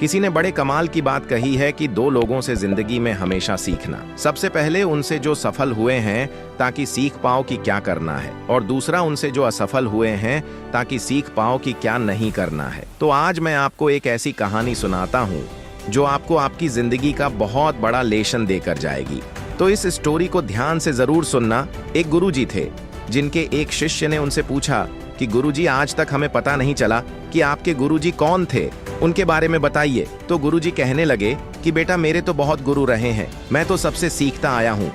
किसी ने बड़े कमाल की बात कही है कि दो लोगों से जिंदगी में हमेशा सीखना। सबसे पहले उनसे जो सफल हुए हैं ताकि सीख पाओ कि क्या करना है, और दूसरा उनसे जो असफल हुए हैं ताकि सीख पाओ कि क्या नहीं करना है। तो आज मैं आपको एक ऐसी कहानी सुनाता हूँ जो आपको आपकी जिंदगी का बहुत बड़ा लेसन देकर जाएगी। तो इस स्टोरी को ध्यान से जरूर सुनना। एक गुरुजी थे जिनके एक शिष्य ने उनसे पूछा कि गुरुजी, आज तक हमें पता नहीं चला कि आपके गुरुजी कौन थे, उनके बारे में बताइए। तो गुरुजी कहने लगे कि बेटा, मेरे तो बहुत गुरु रहे हैं, मैं तो सबसे सीखता आया हूँ,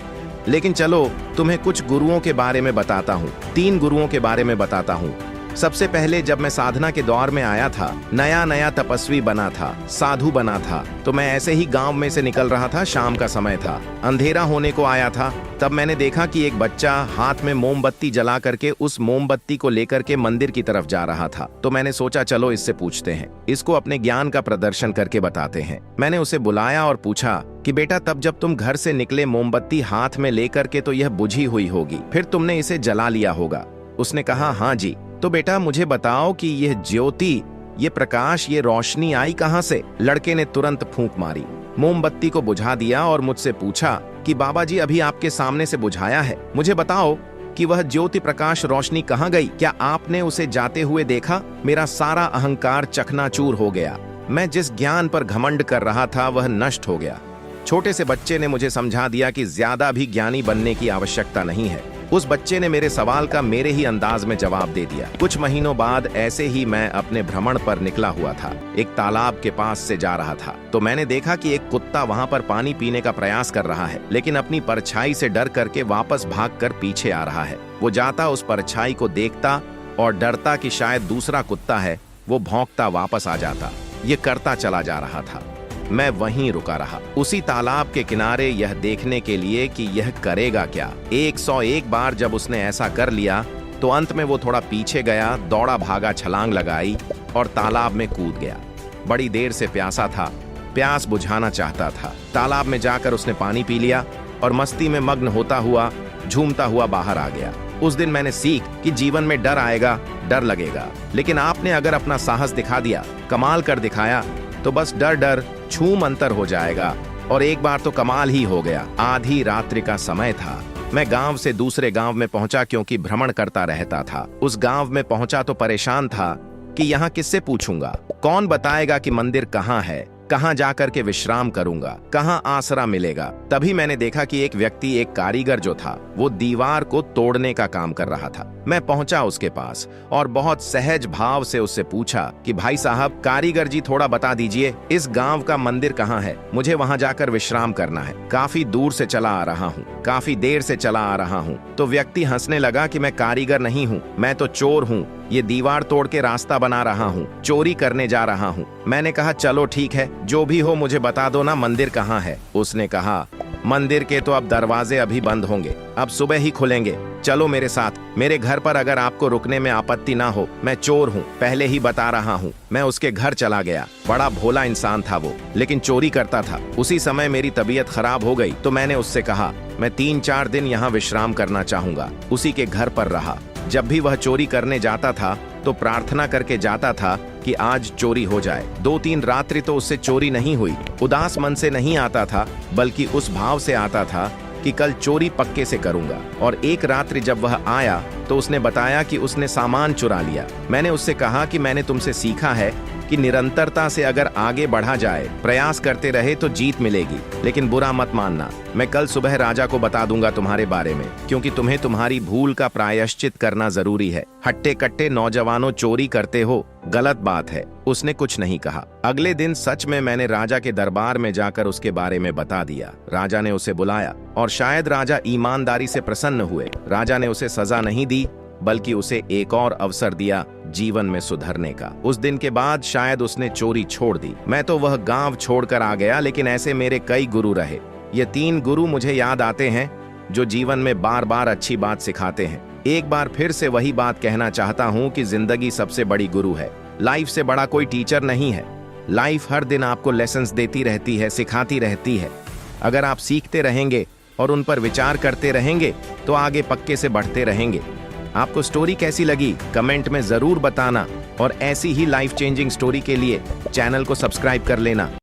लेकिन चलो तुम्हें कुछ गुरुओं के बारे में बताता हूँ। 3 गुरुओं के बारे में बताता हूँ। सबसे पहले जब मैं साधना के दौर में आया था, नया नया तपस्वी बना था, साधु बना था, तो मैं ऐसे ही गांव में से निकल रहा था। शाम का समय था, अंधेरा होने को आया था। तब मैंने देखा कि एक बच्चा हाथ में मोमबत्ती जला करके उस मोमबत्ती को लेकर के मंदिर की तरफ जा रहा था। तो मैंने सोचा चलो इससे पूछते हैं, इसको अपने ज्ञान का प्रदर्शन करके बताते हैं। मैंने उसे बुलाया और पूछा कि बेटा, तब जब तुम घर से निकले मोमबत्ती हाथ में लेकर के तो यह बुझी हुई होगी, फिर तुमने इसे जला लिया होगा। उसने कहा हाँ जी। तो बेटा मुझे बताओ कि यह ज्योति, ये प्रकाश, ये रोशनी आई कहां से? लड़के ने तुरंत फूंक मारी, मोमबत्ती को बुझा दिया और मुझसे पूछा कि बाबा जी, अभी आपके सामने से बुझाया है, मुझे बताओ कि वह ज्योति प्रकाश रोशनी कहां गई? क्या आपने उसे जाते हुए देखा? मेरा सारा अहंकार चकनाचूर हो गया। मैं जिस ज्ञान पर घमंड कर रहा था वह नष्ट हो गया। छोटे से बच्चे ने मुझे समझा दिया कि ज्यादा भी ज्ञानी बनने की आवश्यकता नहीं है। उस बच्चे ने मेरे सवाल का मेरे ही अंदाज में जवाब दे दिया। कुछ महीनों बाद ऐसे ही मैं अपने भ्रमण पर निकला हुआ था। एक तालाब के पास से जा रहा था तो मैंने देखा कि एक कुत्ता वहां पर पानी पीने का प्रयास कर रहा है, लेकिन अपनी परछाई से डर करके वापस भागकर पीछे आ रहा है। वो जाता, उस परछाई को देखता और डरता कि शायद दूसरा कुत्ता है, वो भौंकता वापस आ जाता। ये करता चला जा रहा था। मैं वहीं रुका रहा, उसी तालाब के किनारे, यह देखने के लिए कि यह करेगा क्या। 101 बार जब उसने ऐसा कर लिया तो अंत में वो थोड़ा पीछे गया, दौड़ा भागा, छलांग लगाई और तालाब में कूद गया। बड़ी देर से प्यासा था, प्यास बुझाना चाहता था। तालाब में जाकर उसने पानी पी लिया और मस्ती में मग्न होता हुआ, झूमता हुआ बाहर आ गया। उस दिन मैंने सीख कि जीवन में डर आएगा, डर लगेगा, लेकिन आपने अगर अपना साहस दिखा दिया, कमाल कर दिखाया, तो बस डर डर छूम अंतर हो जाएगा। और एक बार तो कमाल ही हो गया। आधी रात्रि का समय था। मैं गांव से दूसरे गांव में पहुंचा क्योंकि भ्रमण करता रहता था। उस गांव में पहुंचा तो परेशान था कि यहाँ किससे पूछूंगा, कौन बताएगा कि मंदिर कहाँ है, कहाँ जाकर के विश्राम करूंगा, कहाँ आसरा मिलेगा। तभी मैंने देखा कि एक व्यक्ति, एक कारीगर जो था, वो दीवार को तोड़ने का काम कर रहा था। मैं पहुंचा उसके पास और बहुत सहज भाव से उससे पूछा कि भाई साहब, कारीगर जी, थोड़ा बता दीजिए इस गांव का मंदिर कहाँ है, मुझे वहां जाकर विश्राम करना है। काफी दूर से चला आ रहा हूँ, काफी देर से चला आ रहा हूँ। तो व्यक्ति हंसने लगा कि मैं कारीगर नहीं हूँ, मैं तो चोर हूँ, ये दीवार तोड़ के रास्ता बना रहा हूँ, चोरी करने जा रहा हूँ। मैंने कहा चलो ठीक है, जो भी हो मुझे बता दो ना, मंदिर कहाँ है। उसने कहा मंदिर के तो अब दरवाजे अभी बंद होंगे, अब सुबह ही खुलेंगे, चलो मेरे साथ, मेरे घर पर अगर आपको रुकने में आपत्ति ना हो। मैं चोर हूँ, पहले ही बता रहा हूँ। मैं उसके घर चला गया। बड़ा भोला इंसान था वो, लेकिन चोरी करता था। उसी समय मेरी तबीयत खराब हो गई तो मैंने उससे कहा मैं 3-4 दिन यहाँ विश्राम करना चाहूंगा। उसी के घर पर रहा। जब भी वह चोरी करने जाता था तो प्रार्थना करके जाता था कि आज चोरी हो जाए। 2-3 रात्रि तो उससे चोरी नहीं हुई। उदास मन से नहीं आता था, बल्कि उस भाव से आता था कि कल चोरी पक्के से करूंगा। और एक रात्रि जब वह आया तो उसने बताया कि उसने सामान चुरा लिया। मैंने उससे कहा कि मैंने तुमसे सीखा है कि निरंतरता से अगर आगे बढ़ा जाए, प्रयास करते रहे तो जीत मिलेगी, लेकिन बुरा मत मानना। मैं कल सुबह राजा को बता दूंगा तुम्हारे बारे में, क्योंकि तुम्हें तुम्हारी भूल का प्रायश्चित करना जरूरी है। हट्टे कट्टे नौजवानों, चोरी करते हो, गलत बात है। उसने कुछ नहीं कहा। अगले दिन सच में मैंने राजा के दरबार में जाकर उसके बारे में बता दिया। राजा ने उसे बुलाया और शायद राजा ईमानदारी से प्रसन्न हुए। राजा ने उसे सजा नहीं दी, बल्कि उसे एक और अवसर दिया जीवन में सुधरने का। उस दिन के बाद शायद उसने चोरी छोड़ दी। मैं तो वह गांव छोड़कर आ गया, लेकिन ऐसे मेरे कई गुरु रहे। ये 3 गुरु मुझे याद आते हैं जो जीवन में बार बार अच्छी बात सिखाते हैं। एक बार फिर से वही बात कहना चाहता हूँ कि जिंदगी सबसे बड़ी गुरु है। लाइफ से बड़ा कोई टीचर नहीं है। लाइफ हर दिन आपको लेसन्स देती रहती है, सिखाती रहती है। अगर आप सीखते रहेंगे और उन पर विचार करते रहेंगे तो आगे पक्के से बढ़ते रहेंगे। आपको स्टोरी कैसी लगी कमेंट में जरूर बताना। और ऐसी ही लाइफ चेंजिंग स्टोरी के लिए चैनल को सब्सक्राइब कर लेना।